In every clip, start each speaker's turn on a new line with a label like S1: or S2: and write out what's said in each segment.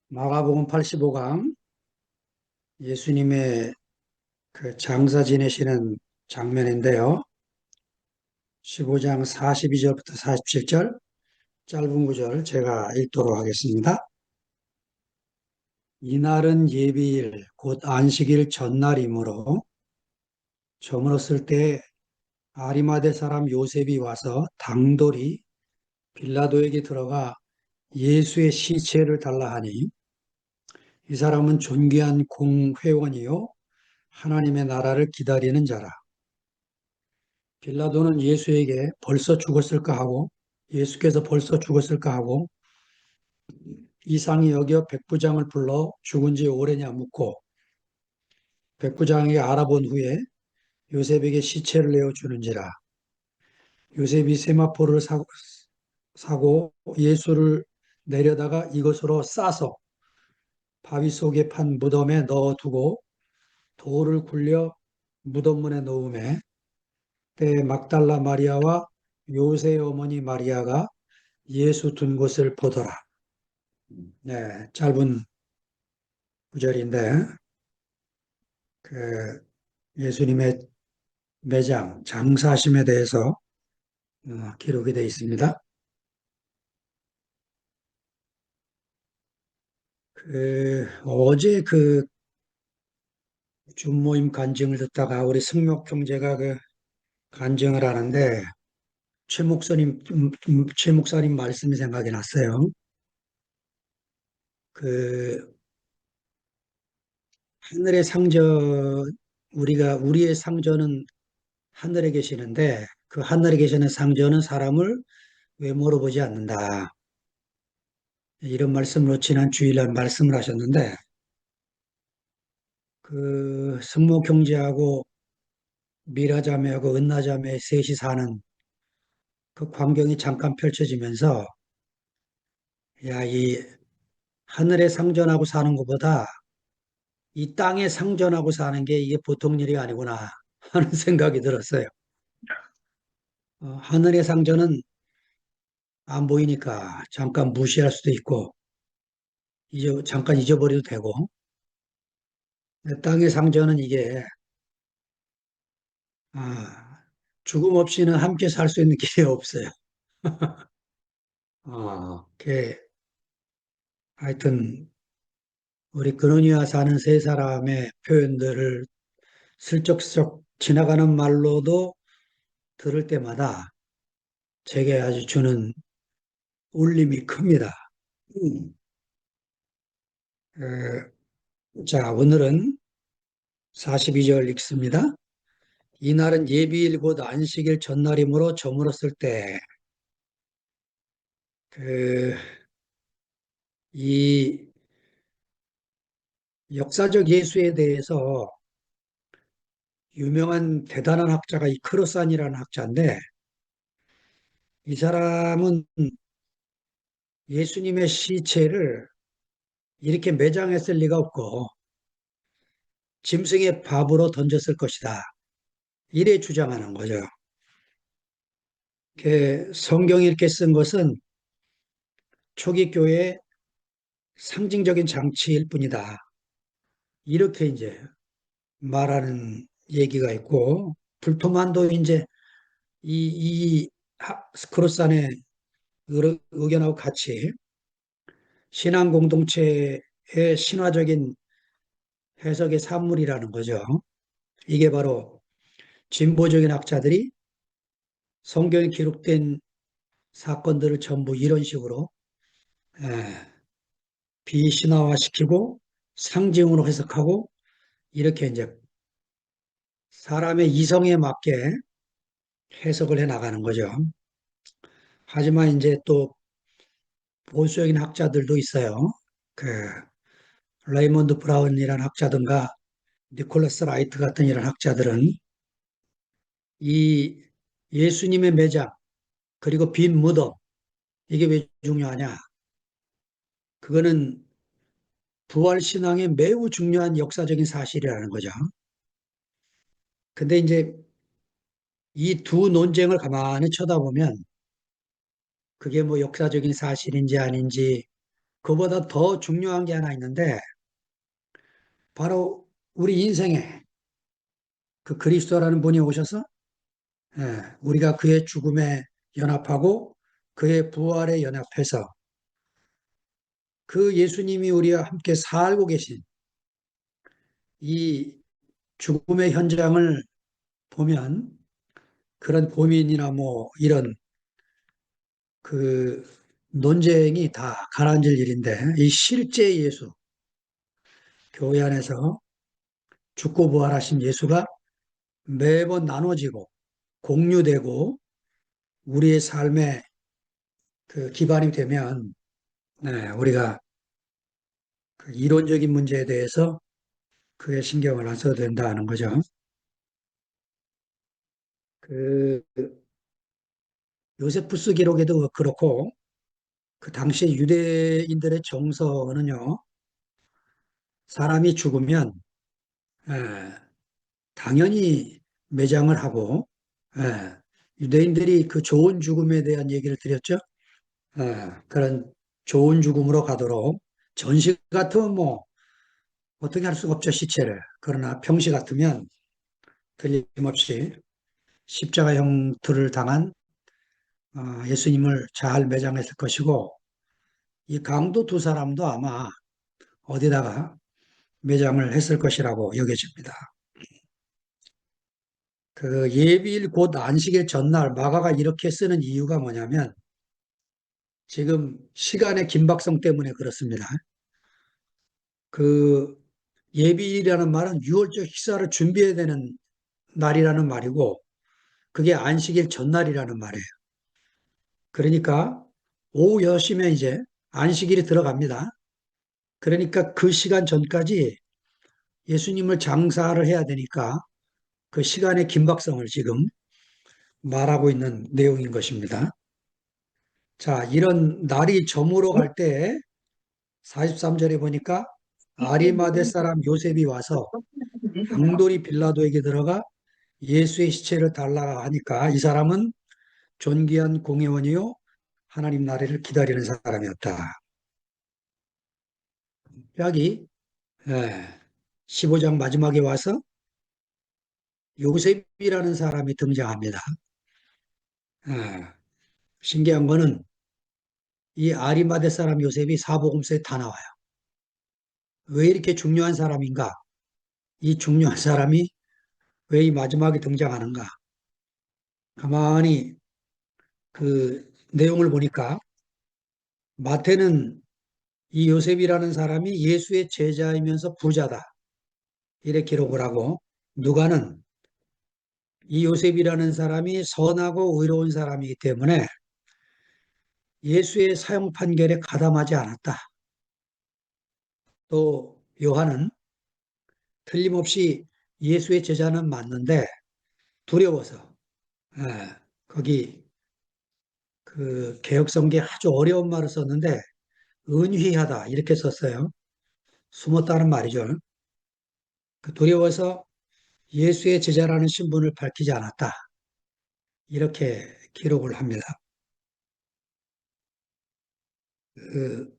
S1: 마가복음 85강 예수님의 그 장사 지내시는 장면인데요. 15장 42절부터 47절 짧은 구절 제가 읽도록 하겠습니다. 이날은 예비일 곧 안식일 전날이므로 저물었을 때 아리마대 사람 요셉이 와서 당돌이 빌라도에게 들어가 예수의 시체를 달라 하니 이 사람은 존귀한 공회원이요 하나님의 나라를 기다리는 자라. 빌라도는 예수에게 벌써 죽었을까 하고 예수께서 벌써 죽었을까 하고 이상히 여겨 백부장을 불러 죽은 지 오래냐 묻고 백부장이 알아본 후에 요셉에게 시체를 내어 주는지라. 요셉이 세마포를 사고 예수를 내려다가 이것으로 싸서 바위 속에 판 무덤에 넣어두고 돌을 굴려 무덤문에 넣음에 때 막달라 마리아와 요새의 어머니 마리아가 예수 둔 곳을 보더라. 네, 짧은 구절인데, 그 예수님의 매장, 장사심에 대해서 기록이 되어 있습니다. 어제 그 준모임 간증을 듣다가 우리 승록 형제가 그 간증을 하는데, 최 목사님 말씀이 생각이 났어요. 그 하늘의 상전, 우리의 상전은 하늘에 계시는데, 그 하늘에 계시는 상전은 사람을 외모로 보지 않는다. 이런 말씀으로 지난 주일날 말씀을 하셨는데, 그 승모 경제하고 미라자매하고 은나자매 셋이 사는 그 광경이 잠깐 펼쳐지면서, 야, 이 하늘의 상전하고 사는 것보다 이 땅의 상전하고 사는 게 이게 보통 일이 아니구나 하는 생각이 들었어요. 하늘의 상전은 안 보이니까 잠깐 무시할 수도 있고, 잠깐 잊어버려도 되고, 땅의 상전은 이게 아, 죽음 없이는 함께 살 수 있는 길이 없어요. 하여튼 우리 근원이와 사는 세 사람의 표현들을 슬쩍슬쩍 지나가는 말로도 들을 때마다 제게 아주 주는 울림이 큽니다. 음. 자, 오늘은 42절 읽습니다. 이날은 예비일 곧 안식일 전날이므로 저물었을 때, 그, 이 역사적 예수에 대해서 유명한 대단한 학자가 이 크로산이라는 학자인데, 이 사람은 예수님의 시체를 이렇게 매장했을 리가 없고, 짐승의 밥으로 던졌을 것이다. 이래 주장하는 거죠. 성경이 이렇게 쓴 것은 초기 교회의 상징적인 장치일 뿐이다. 이렇게 이제 말하는 얘기가 있고, 불토만도 이제 이 스크로산의 의견하고 같이 신앙 공동체의 신화적인 해석의 산물이라는 거죠. 이게 바로 진보적인 학자들이 성경에 기록된 사건들을 전부 이런 식으로 예, 비신화화시키고 상징으로 해석하고 이렇게 이제 사람의 이성에 맞게 해석을 해 나가는 거죠. 하지만 이제 또 보수적인 학자들도 있어요. 그 레이먼드 브라운이라는 학자든가 니콜라스 라이트 같은 이런 학자들은 이 예수님의 매장 그리고 빈 무덤 이게 왜 중요하냐? 그거는 부활 신앙의 매우 중요한 역사적인 사실이라는 거죠. 근데 이제 이 두 논쟁을 가만히 쳐다보면 그게 뭐 역사적인 사실인지 아닌지 그보다 더 중요한 게 하나 있는데 바로 우리 인생에 그 그리스도라는 분이 오셔서 우리가 그의 죽음에 연합하고 그의 부활에 연합해서 그 예수님이 우리와 함께 살고 계신 이 죽음의 현장을 보면 그런 고민이나 뭐 이런 그 논쟁이 다 가라앉을 일인데 이 실제 예수, 교회 안에서 죽고 부활하신 예수가 매번 나눠지고 공유되고 우리의 삶의 그 기반이 되면 우리가 그 이론적인 문제에 대해서 그에 신경을 안 써도 된다는 거죠. 그 요세푸스 기록에도 그렇고 그 당시 유대인들의 정서는요, 사람이 죽으면 에, 당연히 매장을 하고 유대인들이 그 좋은 죽음에 대한 얘기를 드렸죠. 그런 좋은 죽음으로 가도록 전시 같으면 뭐 어떻게 할 수가 없죠, 시체를. 그러나 평시 같으면 틀림없이 십자가 형틀을 당한 예수님을 잘 매장했을 것이고 이 강도 두 사람도 아마 어디다가 매장을 했을 것이라고 여겨집니다. 그 예비일 곧 안식일 전날 마가가 이렇게 쓰는 이유가 뭐냐면 지금 시간의 긴박성 때문에 그렇습니다. 그 예비일이라는 말은 유월절 식사를 준비해야 되는 날이라는 말이고 그게 안식일 전날이라는 말이에요. 그러니까 오후 6시면 이제 안식일이 들어갑니다. 그러니까 그 시간 전까지 예수님을 장사를 해야 되니까 그 시간의 긴박성을 지금 말하고 있는 내용인 것입니다. 자, 이런 날이 저물어 갈 때 43절에 보니까 아리마대 사람 요셉이 와서 강돌이 빌라도에게 들어가 예수의 시체를 달라 하니까 이 사람은 존귀한 공회원이요 하나님 나라를 기다리는 사람이었다. 여기 15장 마지막에 와서 요셉이라는 사람이 등장합니다. 예, 신기한 거는 이 아리마대 사람 요셉이 사복음서에 다 나와요. 왜 이렇게 중요한 사람인가? 이 중요한 사람이 왜 이 마지막에 등장하는가? 가만히 그 내용을 보니까 마태는 이 요셉이라는 사람이 예수의 제자이면서 부자다. 이렇게 기록을 하고 누가는 이 요셉이라는 사람이 선하고 의로운 사람이기 때문에 예수의 사형 판결에 가담하지 않았다. 또 요한은 틀림없이 예수의 제자는 맞는데 두려워서 거기 그 개혁성경에 아주 어려운 말을 썼는데 은휘하다 이렇게 썼어요. 숨었다는 말이죠. 그 두려워서 예수의 제자라는 신분을 밝히지 않았다. 이렇게 기록을 합니다. 그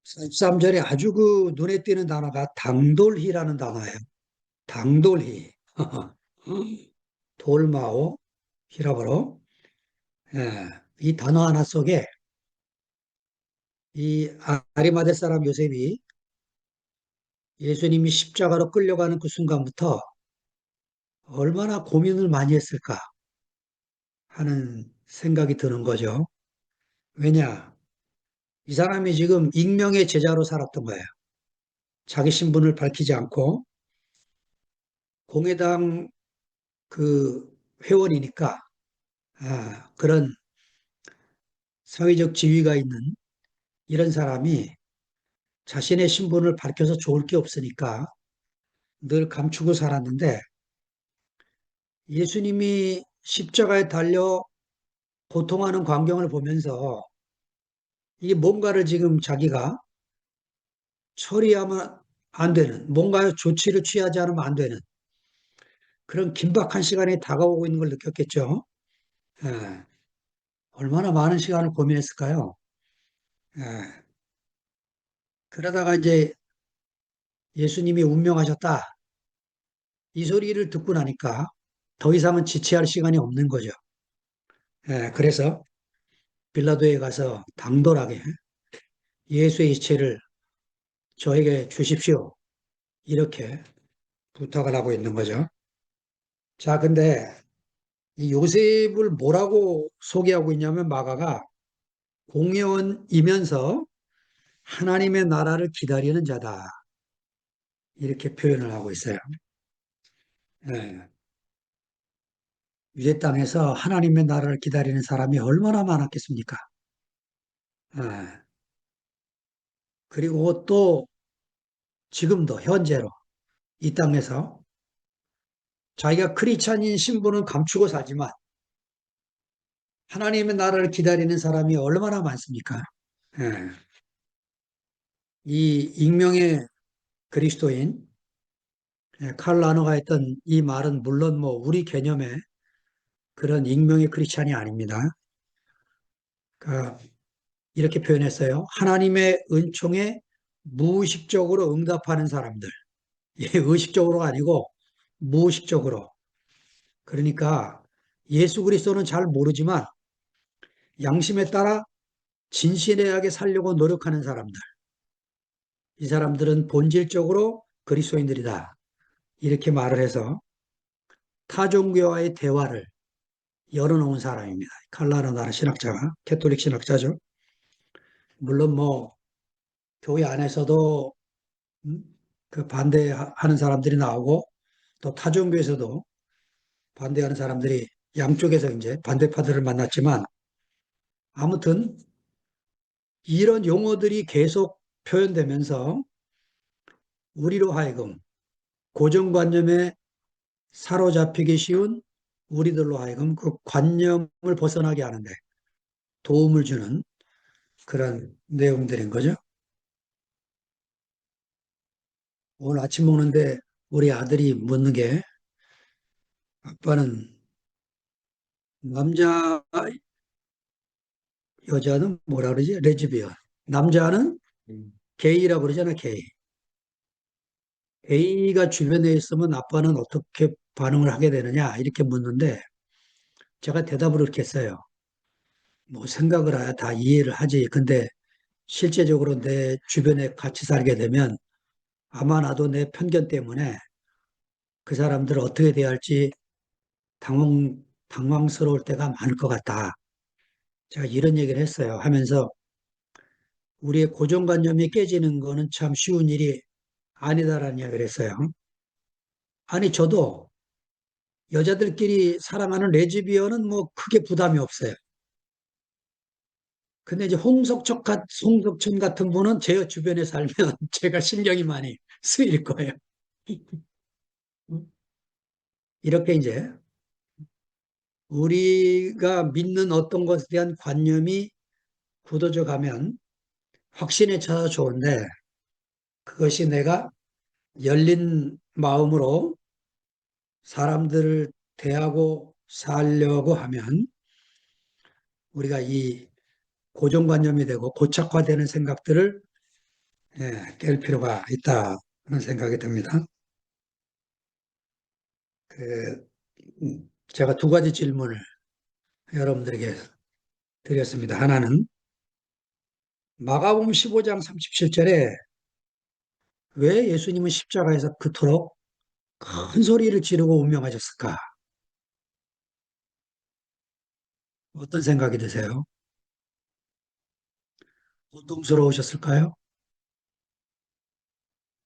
S1: 13절에 아주 그 눈에 띄는 단어가 당돌희라는 단어예요. 당돌희. 돌마오 히라버로. 이 단어 하나 속에 이 아리마대 사람 요셉이 예수님이 십자가로 끌려가는 그 순간부터 얼마나 고민을 많이 했을까 하는 생각이 드는 거죠. 왜냐? 이 사람이 지금 익명의 제자로 살았던 거예요. 자기 신분을 밝히지 않고 공회당 그 회원이니까 그런 사회적 지위가 있는 이런 사람이 자신의 신분을 밝혀서 좋을 게 없으니까 늘 감추고 살았는데 예수님이 십자가에 달려 고통하는 광경을 보면서 이게 뭔가를 지금 자기가 처리하면 안 되는, 뭔가 조치를 취하지 않으면 안 되는 그런 긴박한 시간이 다가오고 있는 걸 느꼈겠죠. 예, 얼마나 많은 시간을 고민했을까요? 예. 그러다가 이제 예수님이 운명하셨다. 이 소리를 듣고 나니까 더 이상은 지체할 시간이 없는 거죠. 예. 그래서 빌라도에 가서 당돌하게 예수의 이체를 저에게 주십시오. 이렇게 부탁을 하고 있는 거죠. 자, 근데 이 요셉을 뭐라고 소개하고 있냐면 마가가 공의원이면서 하나님의 나라를 기다리는 자다. 이렇게 표현을 하고 있어요. 예. 유대 땅에서 하나님의 나라를 기다리는 사람이 얼마나 많았겠습니까? 예. 그리고 또 지금도 현재로 이 땅에서 자기가 크리스찬인 신분은 감추고 살지만 하나님의 나라를 기다리는 사람이 얼마나 많습니까? 예. 이 익명의 그리스도인 칼 라노가 했던 이 말은 물론 뭐 우리 개념의 그런 익명의 크리스찬이 아닙니다. 그러니까 이렇게 표현했어요. 하나님의 은총에 무의식적으로 응답하는 사람들. 예, 의식적으로가 아니고 무의식적으로. 그러니까 예수 그리스도는 잘 모르지만 양심에 따라 진실하게 살려고 노력하는 사람들. 이 사람들은 본질적으로 그리스도인들이다. 이렇게 말을 해서 타종교와의 대화를 열어놓은 사람입니다. 칼라르 나라 신학자가, 캐톨릭 신학자죠. 물론 뭐 교회 안에서도 음, 그 반대하는 사람들이 나오고 또 타종교에서도 반대하는 사람들이 양쪽에서 이제 반대파들을 만났지만 아무튼 이런 용어들이 계속 표현되면서 우리로 하여금 고정관념에 사로잡히기 쉬운 우리들로 하여금 그 관념을 벗어나게 하는데 도움을 주는 그런 내용들인 거죠. 오늘 아침 먹는데 우리 아들이 묻는 게 아빠는 남자, 여자는 뭐라 그러지? 레즈비언. 남자는 게이라고 그러잖아, 게이. 게이가 주변에 있으면 아빠는 어떻게 반응을 하게 되느냐? 이렇게 묻는데 제가 대답을 이렇게 했어요. 뭐 생각을 해야 다 이해를 하지. 근데 실제적으로 내 주변에 같이 살게 되면 아마 나도 내 편견 때문에 그 사람들을 어떻게 대할지 당황스러울 때가 많을 것 같다. 제가 이런 얘기를 했어요. 하면서 우리의 고정관념이 깨지는 거는 참 쉬운 일이 아니다라는 이야기를 했어요. 아니, 저도 여자들끼리 사랑하는 레즈비언은 뭐 크게 부담이 없어요. 근데 이제 홍석천 같은 분은 제 주변에 살면 제가 신경이 많이 쓰일 거예요. 이렇게 이제 우리가 믿는 어떤 것에 대한 관념이 굳어져 가면 확신에 찾아 좋은데 그것이 내가 열린 마음으로 사람들을 대하고 살려고 하면 우리가 이 고정관념이 되고 고착화되는 생각들을 깰 필요가 있다 그런 생각이 듭니다. 그, 제가 두 가지 질문을 여러분들에게 드렸습니다. 하나는 마가복음 15장 37절에 왜 예수님은 십자가에서 그토록 큰 소리를 지르고 운명하셨을까? 어떤 생각이 드세요? 고통스러우셨을까요?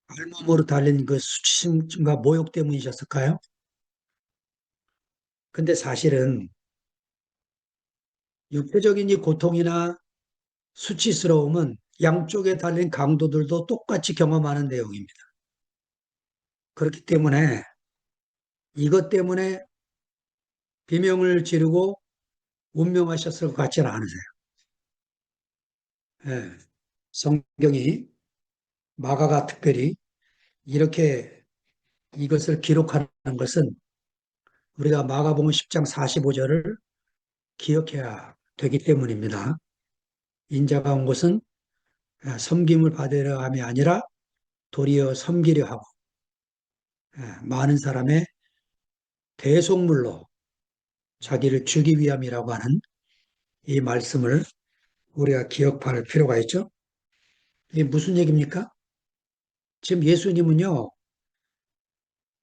S1: 알몸으로 달린 그 수치심과 모욕 때문이셨을까요? 근데 사실은 육체적인 이 고통이나 수치스러움은 양쪽에 달린 강도들도 똑같이 경험하는 내용입니다. 그렇기 때문에 이것 때문에 비명을 지르고 운명하셨을 것 같지는 않으세요. 예. 성경이 마가가 특별히 이렇게 이것을 기록하는 것은 우리가 마가복음 10장 45절을 기억해야 되기 때문입니다. 인자가 온 것은 섬김을 받으려 함이 아니라 도리어 섬기려 하고 많은 사람의 대속물로 자기를 주기 위함이라고 하는 이 말씀을 우리가 기억할 필요가 있죠. 이게 무슨 얘기입니까? 지금 예수님은요,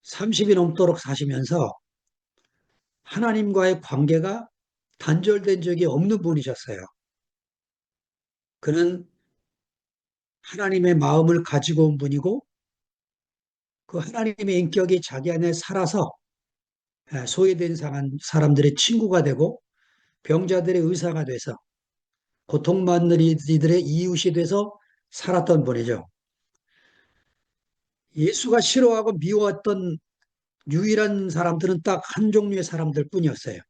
S1: 30이 넘도록 사시면서 하나님과의 관계가 단절된 적이 없는 분이셨어요. 그는 하나님의 마음을 가지고 온 분이고 그 하나님의 인격이 자기 안에 살아서 소외된 사람들의 친구가 되고 병자들의 의사가 돼서 고통받는 이들의 이웃이 돼서 살았던 분이죠. 예수가 싫어하고 미워했던 유일한 사람들은 딱 한 종류의 사람들 뿐이었어요.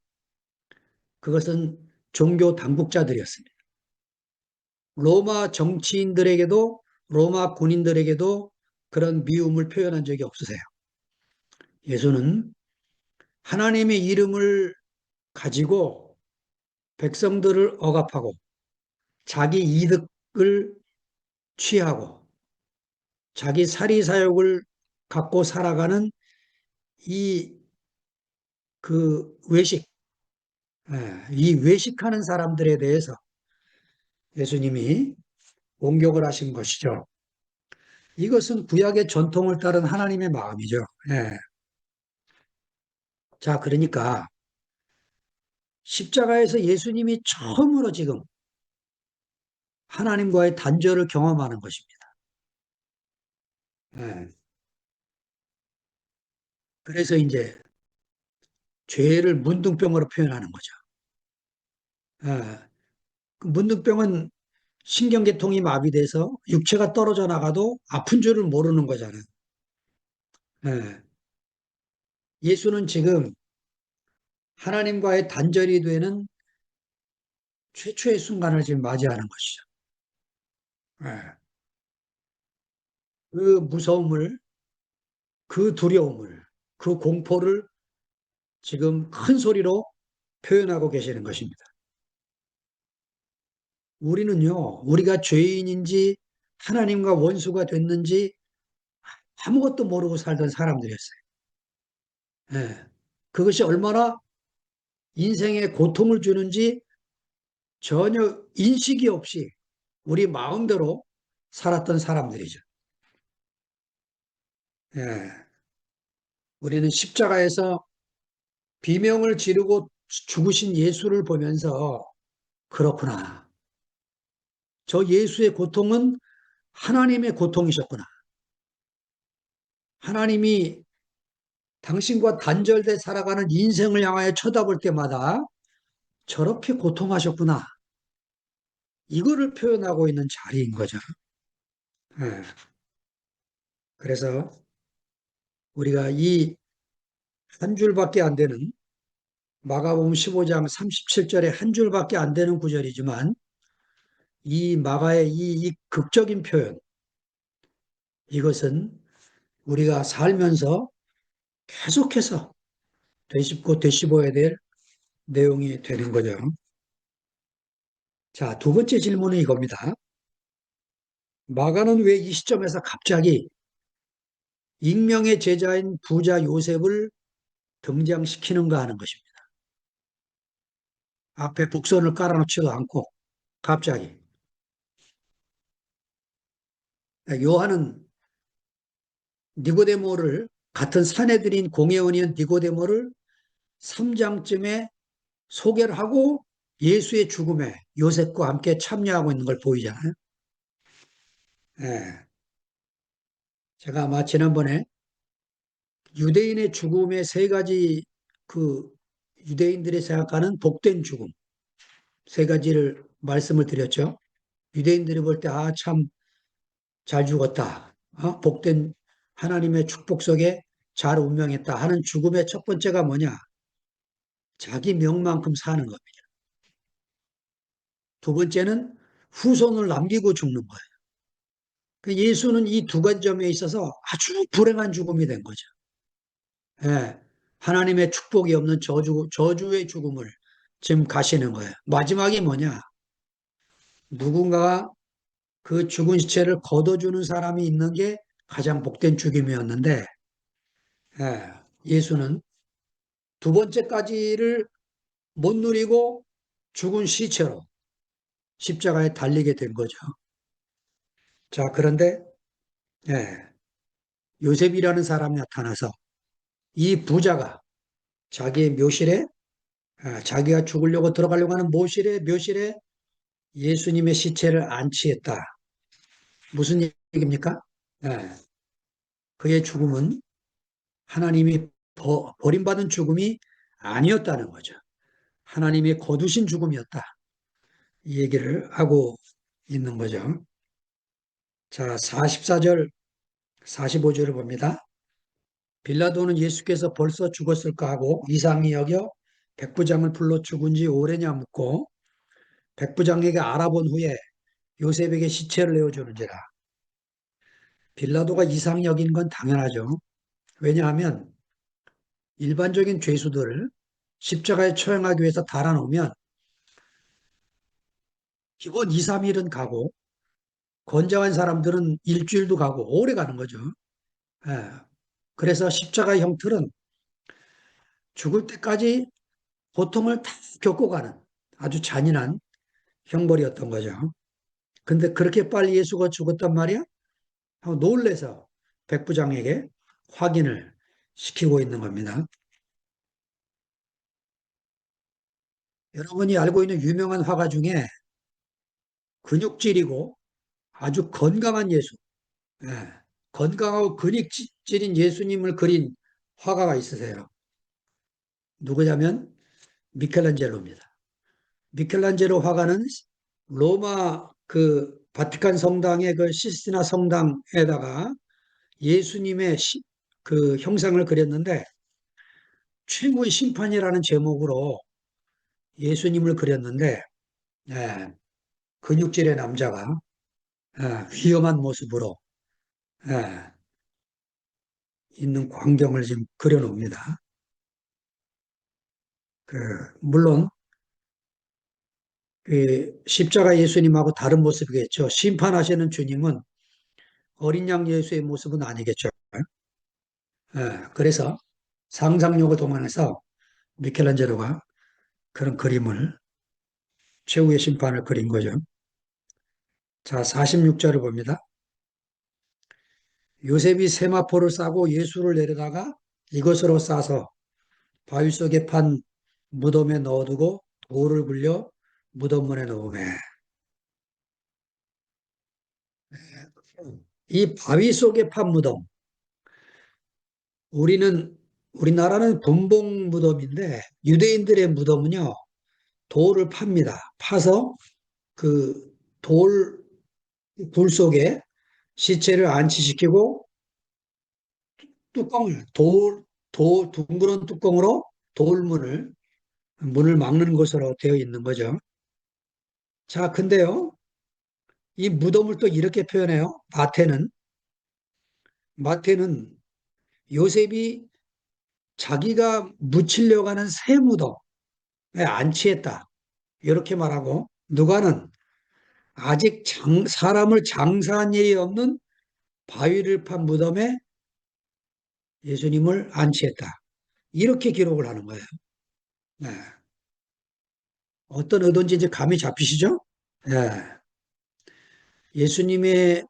S1: 그것은 종교 당국자들이었습니다. 로마 정치인들에게도 로마 군인들에게도 그런 미움을 표현한 적이 없으세요. 예수는 하나님의 이름을 가지고 백성들을 억압하고 자기 이득을 취하고 자기 사리사욕을 갖고 살아가는 이 외식, 이 외식하는 사람들에 대해서 예수님이 공격을 하신 것이죠. 이것은 구약의 전통을 따른 하나님의 마음이죠. 예. 자, 그러니까 십자가에서 예수님이 처음으로 지금 하나님과의 단절을 경험하는 것입니다. 예. 그래서 이제 죄를 문둥병으로 표현하는 거죠. 예. 그 문둥병은 신경계통이 마비돼서 육체가 떨어져 나가도 아픈 줄을 모르는 거잖아요. 예. 예수는 지금 하나님과의 단절이 되는 최초의 순간을 지금 맞이하는 것이죠. 예. 그 무서움을, 그 두려움을, 그 공포를 지금 큰 소리로 표현하고 계시는 것입니다. 우리는요, 우리가 죄인인지 하나님과 원수가 됐는지 아무것도 모르고 살던 사람들이었어요. 예. 그것이 얼마나 인생에 고통을 주는지 전혀 인식이 없이 우리 마음대로 살았던 사람들이죠. 예. 우리는 십자가에서 비명을 지르고 죽으신 예수를 보면서 그렇구나. 저 예수의 고통은 하나님의 고통이셨구나. 하나님이 당신과 단절돼 살아가는 인생을 향하여 쳐다볼 때마다 저렇게 고통하셨구나. 이거를 표현하고 있는 자리인 거죠. 예. 그래서 우리가 이 한 줄밖에 안 되는 마가복음 15장 37절에 한 줄밖에 안 되는 구절이지만 이 마가의 이 극적인 표현, 이것은 우리가 살면서 계속해서 되짚고 되씹어야 될 내용이 되는 거죠. 자, 두 번째 질문은 이겁니다. 마가는 왜 이 시점에서 갑자기 익명의 제자인 부자 요셉을 등장시키는가 하는 것입니다. 앞에 북선을 깔아놓지도 않고 갑자기. 요한은 니고데모를 같은 사내들인 공회원이었 니고데모를 3장쯤에 소개를 하고 예수의 죽음에 요셉과 함께 참여하고 있는 걸 보이잖아요. 예. 제가 아마 지난번에 유대인의 죽음의 세 가지 그 유대인들이 생각하는 복된 죽음 세 가지를 말씀을 드렸죠. 유대인들이 볼 때 아, 참 잘 죽었다. 복된 하나님의 축복 속에 잘 운명했다 하는 죽음의 첫 번째가 뭐냐? 자기 명만큼 사는 겁니다. 두 번째는 후손을 남기고 죽는 거예요. 그 예수는 이 두 가지 점에 있어서 아주 불행한 죽음이 된 거죠. 예, 하나님의 축복이 없는 저주의 죽음을 지금 가시는 거예요. 마지막이 뭐냐? 누군가가 그 죽은 시체를 걷어주는 사람이 있는 게 가장 복된 죽임이었는데, 예, 예수는 두 번째까지를 못 누리고 죽은 시체로 십자가에 달리게 된 거죠. 자, 그런데, 예, 요셉이라는 사람이 나타나서 이 부자가 자기의 묘실에, 자기가 죽으려고 들어가려고 하는 묘실에 예수님의 시체를 안치했다. 무슨 얘기입니까? 예, 그의 죽음은 하나님이 버림받은 죽음이 아니었다는 거죠. 하나님이 거두신 죽음이었다. 이 얘기를 하고 있는 거죠. 자, 44절, 45절을 봅니다. 빌라도는 예수께서 벌써 죽었을까 하고 이상히 여겨 백부장을 불러 죽은 지 오래냐 묻고 백부장에게 알아본 후에 요셉에게 시체를 내어주는지라. 빌라도가 이상히 여긴 건 당연하죠. 왜냐하면 일반적인 죄수들을 십자가에 처형하기 위해서 달아놓으면 기본 2, 3일은 가고 건장한 사람들은 일주일도 가고 오래 가는 거죠. 예. 그래서 십자가 형틀은 죽을 때까지 고통을 다 겪고 가는 아주 잔인한 형벌이었던 거죠. 근데 그렇게 빨리 예수가 죽었단 말이야? 하고 놀래서 백부장에게 확인을 시키고 있는 겁니다. 여러분이 알고 있는 유명한 화가 중에 근육질이고 아주 건강한 예수, 예, 건강하고 근육질인 예수님을 그린 화가가 있으세요. 누구냐면 미켈란젤로입니다. 미켈란젤로 화가는 로마 그 바티칸 성당의 그 시스티나 성당에다가 예수님의 그 형상을 그렸는데 최고의 심판이라는 제목으로 예수님을 그렸는데 예, 근육질의 남자가 위험한 모습으로 예, 있는 광경을 지금 그려놓습니다. 그 물론 그 십자가 예수님하고 다른 모습이겠죠. 심판하시는 주님은 어린 양 예수의 모습은 아니겠죠. 그래서 상상력을 동원해서 미켈란젤로가 그런 그림을 최후의 심판을 그린 거죠. 자, 46절을 봅니다. 요셉이 세마포를 싸고 예수를 내려다가 이것으로 싸서 바위 속에 판 무덤에 넣어두고 돌을 굴려 무덤문에 넣으매. 이 바위 속에 판 무덤, 우리나라는 분봉 무덤인데 유대인들의 무덤은요 돌을 팝니다. 파서 그 돌 굴 속에 시체를 안치시키고 뚜껑을 둥그런 뚜껑으로 문을 막는 것으로 되어 있는 거죠. 자, 근데요, 이 무덤을 또 이렇게 표현해요. 마태는 요셉이 자기가 묻히려고 하는 새 무덤에 안치했다. 이렇게 말하고, 누가는 아직 사람을 장사한 일이 없는 바위를 판 무덤에 예수님을 안치했다. 이렇게 기록을 하는 거예요. 네. 어떤 의도인지 이제 감이 잡히시죠? 네. 예수님의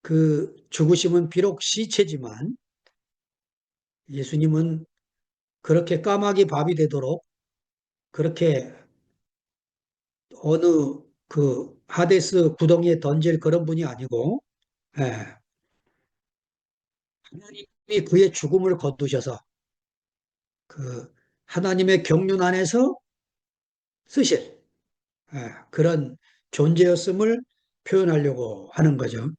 S1: 그 죽으심은 비록 시체지만 예수님은 그렇게 까마귀 밥이 되도록 그렇게 어느 그 하데스 구덩이에 던질 그런 분이 아니고, 예, 하나님이 그의 죽음을 거두셔서 그 하나님의 경륜 안에서 쓰실 그런 존재였음을 표현하려고 하는 거죠.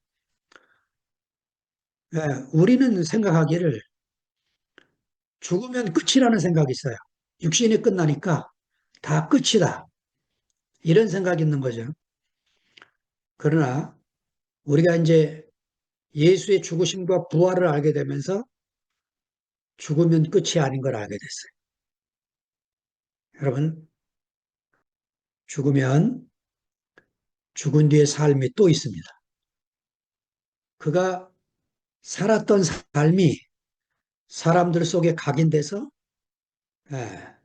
S1: 예, 우리는 생각하기를 죽으면 끝이라는 생각이 있어요. 육신이 끝나니까 다 끝이다. 이런 생각이 있는 거죠. 그러나 우리가 이제 예수의 죽으심과 부활을 알게 되면서 죽으면 끝이 아닌 걸 알게 됐어요. 여러분, 죽으면 죽은 뒤의 삶이 또 있습니다. 그가 살았던 삶이 사람들 속에 각인돼서 예,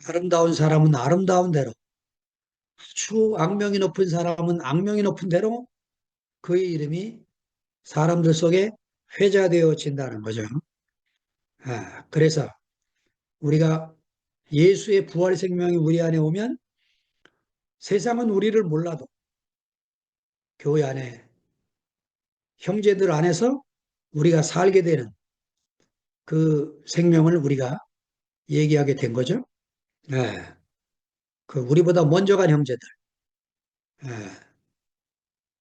S1: 아름다운 사람은 아름다운 대로 아주 악명이 높은 사람은 악명이 높은 대로 그의 이름이 사람들 속에 회자되어진다는 거죠. 그래서 우리가 예수의 부활 생명이 우리 안에 오면 세상은 우리를 몰라도 교회 안에 형제들 안에서 우리가 살게 되는 그 생명을 우리가 얘기하게 된 거죠. 예, 그 우리보다 먼저 간 형제들, 예,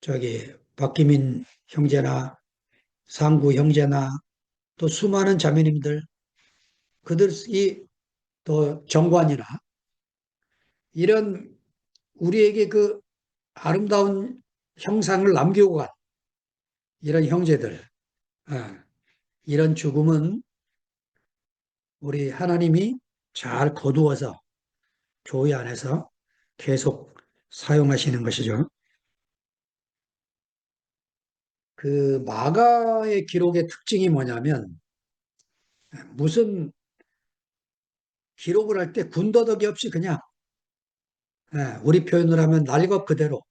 S1: 저기 박기민 형제나 상구 형제나 또 수많은 자매님들, 그들이 또 정관이나 이런 우리에게 그 아름다운 형상을 남기고 간 이런 형제들, 예, 이런 죽음은 우리 하나님이 잘 거두어서 교회 안에서 계속 사용하시는 것이죠. 그 마가의 기록의 특징이 뭐냐면 무슨 기록을 할 때 군더더기 없이 그냥 우리 표현을 하면 날 것 그대로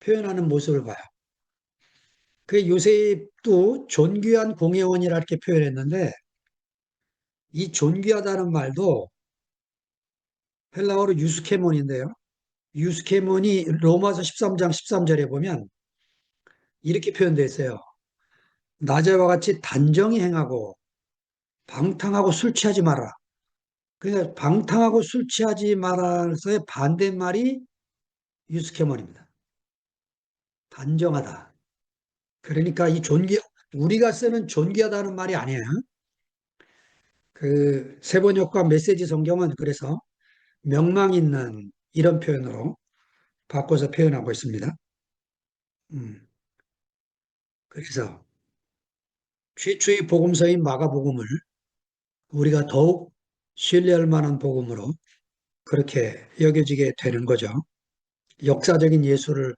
S1: 표현하는 모습을 봐요. 그 요셉도 존귀한 공회원이라 이렇게 표현했는데 이 존귀하다는 말도 헬라어로 유스케몬인데요. 유스케몬이 로마서 13장 13절에 보면 이렇게 표현되어 있어요. 낮에와 같이 단정히 행하고 방탕하고 술 취하지 마라. 그러니까 방탕하고 술 취하지 말아서의 반대말이 유스케몬입니다. 단정하다. 그러니까 이 우리가 쓰는 존귀하다는 말이 아니에요. 그 세번역과 메시지 성경은 그래서 명망 있는 이런 표현으로 바꿔서 표현하고 있습니다. 음, 그래서 최초의 복음서인 마가복음을 우리가 더욱 신뢰할 만한 복음으로 그렇게 여겨지게 되는 거죠. 역사적인 예수를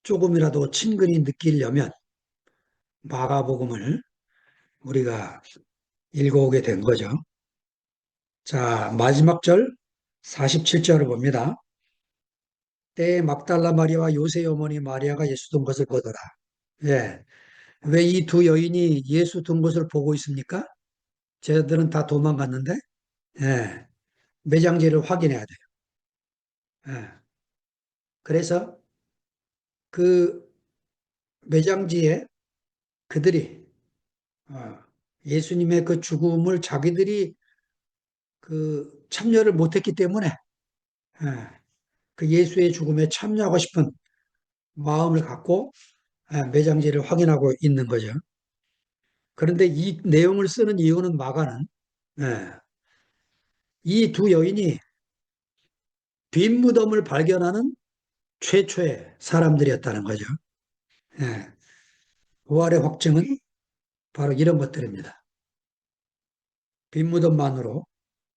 S1: 조금이라도 친근히 느끼려면 마가복음을 우리가 읽어오게 된 거죠. 자, 마지막 절 47절을 봅니다. 때에 막달라 마리아와 요새 어머니 마리아가 예수 둔 것을 보더라. 예. 왜 이 두 여인이 예수 둔 것을 보고 있습니까? 쟤들은 다 도망갔는데, 예. 매장지를 확인해야 돼요. 예. 그래서 그 매장지에 그들이 어, 예수님의 그 죽음을 자기들이 그 참여를 못했기 때문에 예, 그 예수의 죽음에 참여하고 싶은 마음을 갖고 매장지를 확인하고 있는 거죠. 그런데 이 내용을 쓰는 이유는 마가는 이 두 여인이 빈 무덤을 발견하는 최초의 사람들이었다는 거죠. 예, 부활의 확증은 바로 이런 것들입니다. 빈 무덤만으로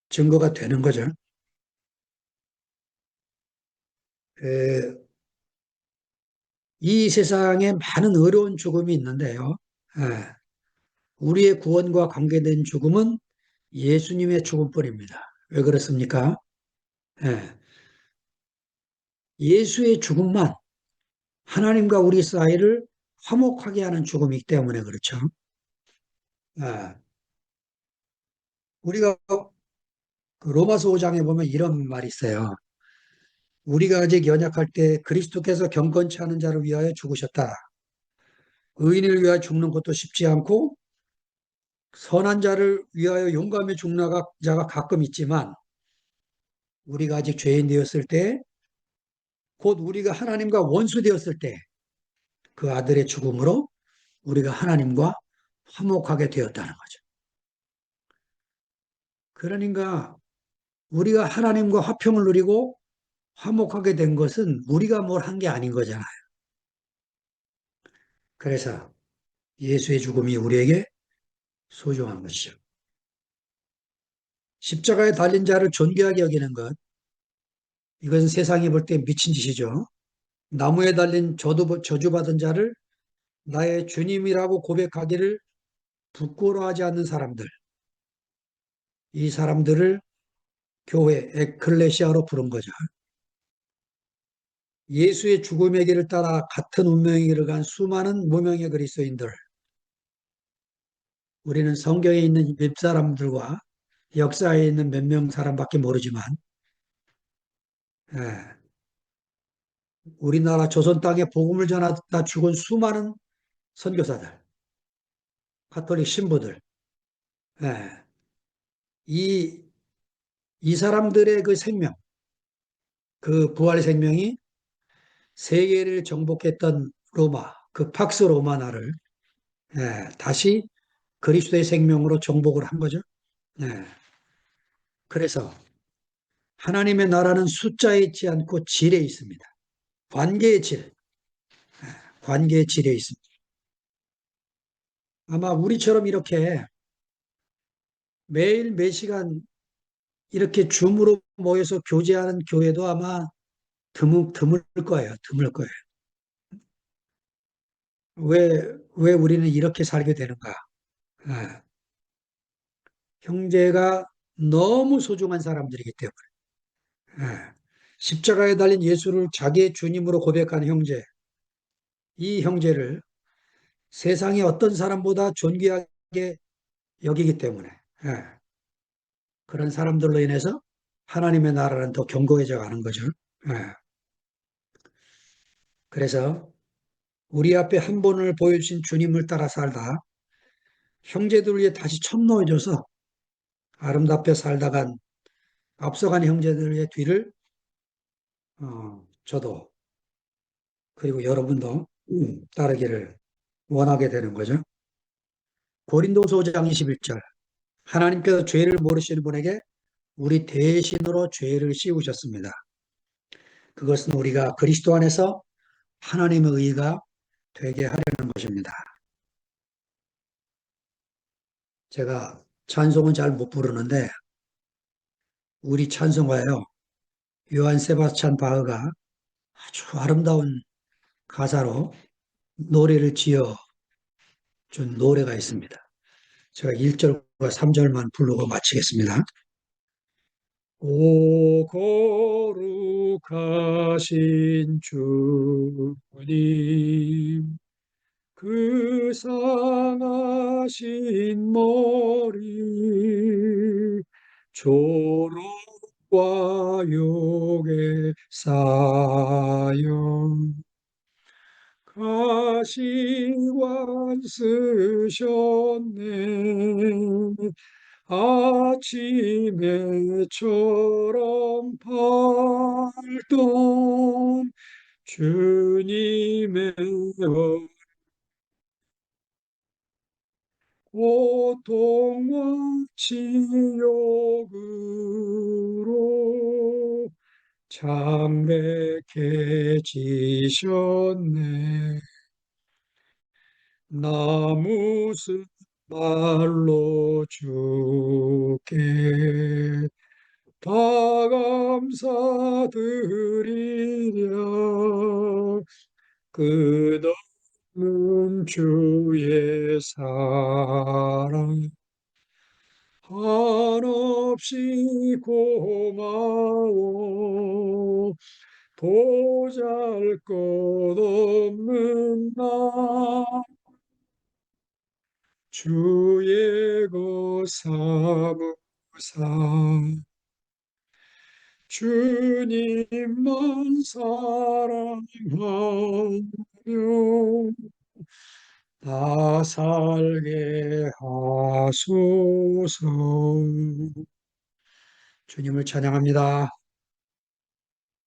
S1: 증거가 되는 거죠. 에, 이 세상에 많은 어려운 죽음이 있는데요. 예, 우리의 구원과 관계된 죽음은 예수님의 죽음뿐입니다. 왜 그렇습니까? 예, 예수의 죽음만 하나님과 우리 사이를 화목하게 하는 죽음이기 때문에 그렇죠. 예, 우리가 그 로마서 5장에 보면 이런 말이 있어요. 우리가 아직 연약할 때 그리스도께서 경건치 않은 자를 위하여 죽으셨다. 의인을 위하여 죽는 것도 쉽지 않고 선한 자를 위하여 용감히 죽는 자가 가끔 있지만 우리가 아직 죄인 되었을 때 곧 우리가 하나님과 원수 되었을 때 그 아들의 죽음으로 우리가 하나님과 화목하게 되었다는 거죠. 그러니까 우리가 하나님과 화평을 누리고 화목하게 된 것은 우리가 뭘 한 게 아닌 거잖아요. 그래서 예수의 죽음이 우리에게 소중한 것이죠. 십자가에 달린 자를 존귀하게 여기는 것, 이것은 세상이 볼 때 미친 짓이죠. 나무에 달린 저주받은 자를 나의 주님이라고 고백하기를 부끄러워하지 않는 사람들, 이 사람들을 교회, 에클레시아로 부른 거죠. 예수의 죽음의 길을 따라 같은 운명의 길을 간 수많은 무명의 그리스도인들, 우리는 성경에 있는 몇 사람들과 역사에 있는 몇 명 사람밖에 모르지만, 예, 우리나라 조선 땅에 복음을 전하다 죽은 수많은 선교사들, 가톨릭 신부들, 예, 이, 이 사람들의 그 생명, 그 부활의 생명이 세계를 정복했던 로마, 그 팍스 로마나를 다시 그리스도의 생명으로 정복을 한 거죠. 예, 그래서 하나님의 나라는 숫자에 있지 않고 질에 있습니다. 관계의 질, 관계의 질에 있습니다. 아마 우리처럼 이렇게 매일 몇 시간 이렇게 줌으로 모여서 교제하는 교회도 아마 드물 거예요. 드물 거예요. 왜 우리는 이렇게 살게 되는가? 예, 형제가 너무 소중한 사람들이기 때문에. 예, 십자가에 달린 예수를 자기의 주님으로 고백한 형제, 이 형제를 세상의 어떤 사람보다 존귀하게 여기기 때문에 예, 그런 사람들로 인해서 하나님의 나라는 더 견고해져 가는 거죠. 예, 그래서 우리 앞에 한 번을 보여주신 주님을 따라 살다 형제들 위해 다시 첨노해져서 아름답게 살다간 앞서간 형제들의 뒤를 저도 그리고 여러분도 따르기를 원하게 되는 거죠. 고린도서 5장 21절 하나님께서 죄를 모르시는 분에게 우리 대신으로 죄를 씌우셨습니다. 그것은 우리가 그리스도 안에서 하나님의 의가 되게 하려는 것입니다. 제가 찬송은 잘 못 부르는데 우리 찬송가요. 요한 세바스찬 바흐가 아주 아름다운 가사로 노래를 지어 준 노래가 있습니다. 제가 1절과 3절만 부르고 마치겠습니다. 오 거룩하신 주님 그 상하신 머리 졸업과 욕에 쌓여 가시관 쓰셨네 아침에처럼 밝던 주님의 고통과 치욕으로 창백해지셨네. 나 무슨 말로 주께 다 감사드리랴 끝없는 주의 사랑 한없이 고마워 보잘것없는 나 주의 것 사무사 주님만 사랑하며 나 살게 하소서. 주님을 찬양합니다.